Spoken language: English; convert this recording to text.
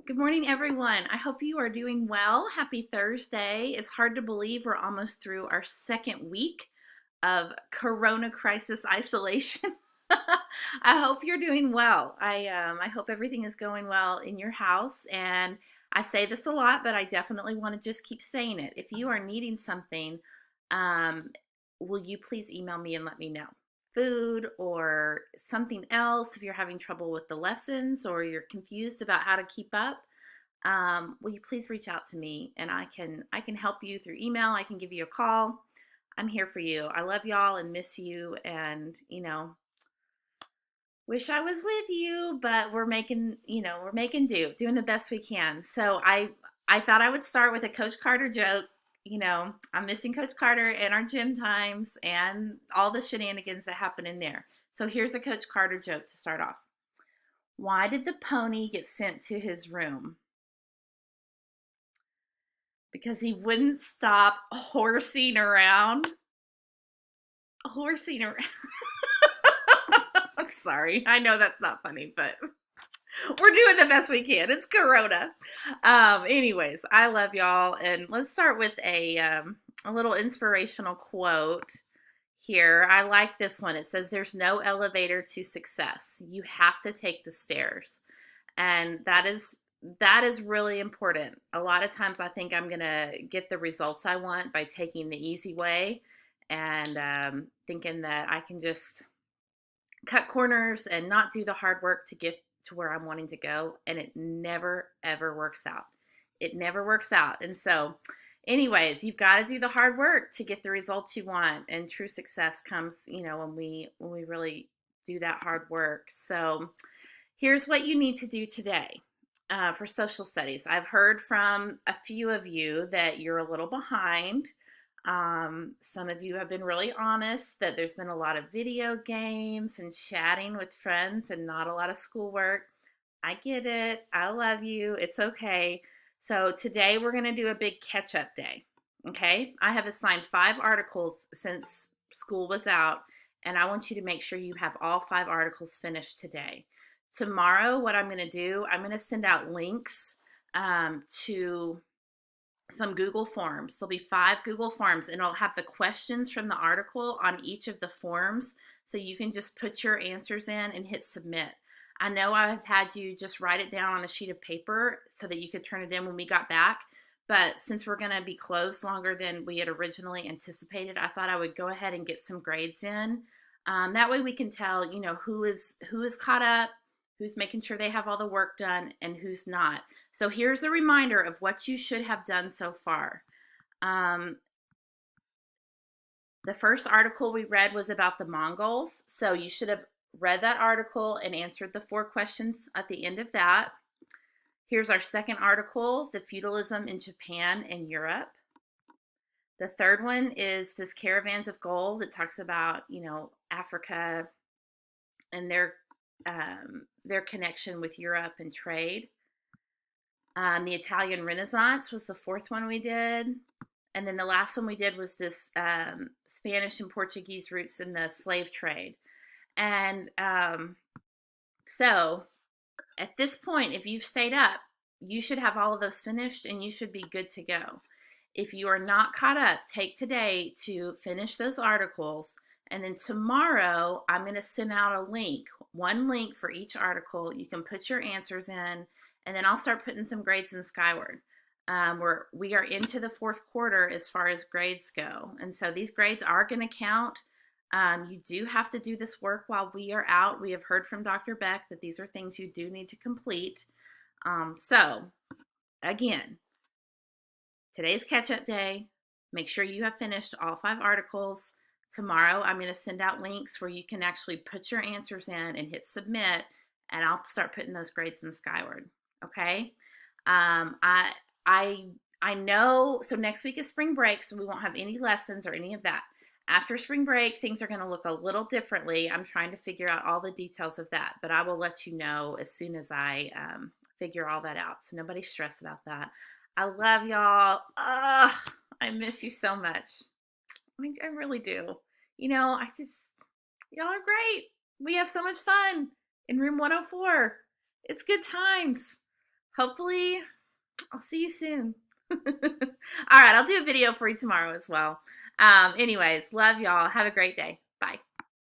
Good morning, everyone. I hope you are doing well. Happy Thursday. It's hard to believe we're almost through our second week of Corona crisis isolation. I hope you're doing well. I hope everything is going well in your house. And I say this a lot, but I definitely want to just keep saying it. If you are needing something, um, will you please email me and let me know? Food or something else, if you're having trouble with the lessons or you're confused about how to keep up, will you please reach out to me and I can help you through email. I can give you a call. I'm here for you. I love y'all and miss you, and wish I was with you, but we're making do, doing the best we can. So I thought I would start with a Coach Carter joke. I'm missing Coach Carter and our gym times and all the shenanigans that happen in there. So here's a Coach Carter joke to start off. Why did the pony get sent to his room? Because he wouldn't stop horsing around. Horsing around. I'm sorry. I know that's not funny, but we're doing the best we can. It's Corona. Anyways, I love y'all, and let's start with a little inspirational quote here. I like this one. It says, "There's no elevator to success. You have to take the stairs," and that is really important. A lot of times, I think I'm gonna get the results I want by taking the easy way, and thinking that I can just cut corners and not do the hard work to get to where I'm wanting to go. And it never, ever works out. It never works out. And so, anyways, you've got to do the hard work to get the results you want. And true success comes, when we really do that hard work. So, here's what you need to do today. For social studies, I've heard from a few of you that you're a little behind. Some of you have been really honest that there's been a lot of video games and chatting with friends and not a lot of schoolwork. I get it. I love you. It's okay. So today we're going to do a big catch up day. Okay. I have assigned 5 articles since school was out, and I want you to make sure you have all 5 articles finished today. Tomorrow, what I'm going to do, I'm going to send out links to some Google Forms. There'll be 5 Google Forms, and it'll have the questions from the article on each of the forms. So you can just put your answers in and hit submit. I know I've had you just write it down on a sheet of paper so that you could turn it in when we got back. But since we're going to be closed longer than we had originally anticipated, I thought I would go ahead and get some grades in. That way we can tell, who is caught up, who's making sure they have all the work done, and who's not. So here's a reminder of what you should have done so far. The first article we read was about the Mongols. So you should have read that article and answered the 4 questions at the end of that. Here's our second article, the feudalism in Japan and Europe. The third one is this Caravans of Gold. It talks about, Africa and their connection with Europe and trade. The Italian Renaissance was the fourth one we did. And then the last one we did was this Spanish and Portuguese roots in the slave trade. And so at this point, if you've stayed up, you should have all of those finished and you should be good to go. If you are not caught up, take today to finish those articles. And then tomorrow, I'm going to send out a link, one link for each article. You can put your answers in, and then I'll start putting some grades in Skyward. We are into the 4th quarter as far as grades go. And so these grades are going to count. You do have to do this work while we are out. We have heard from Dr. Beck that these are things you do need to complete. So, again, today's catch-up day. Make sure you have finished all 5 articles. Tomorrow, I'm going to send out links where you can actually put your answers in and hit submit, and I'll start putting those grades in Skyward. Okay? I know. So next week is spring break, so we won't have any lessons or any of that. After spring break, things are going to look a little differently. I'm trying to figure out all the details of that, but I will let you know as soon as I figure all that out. So nobody stress about that. I love y'all. Ugh, I miss you so much. I really do. Y'all are great. We have so much fun in room 104. It's good times. hopefully I'll see you soon. All right, I'll do a video for you tomorrow as well. Anyways, love y'all. Have a great day.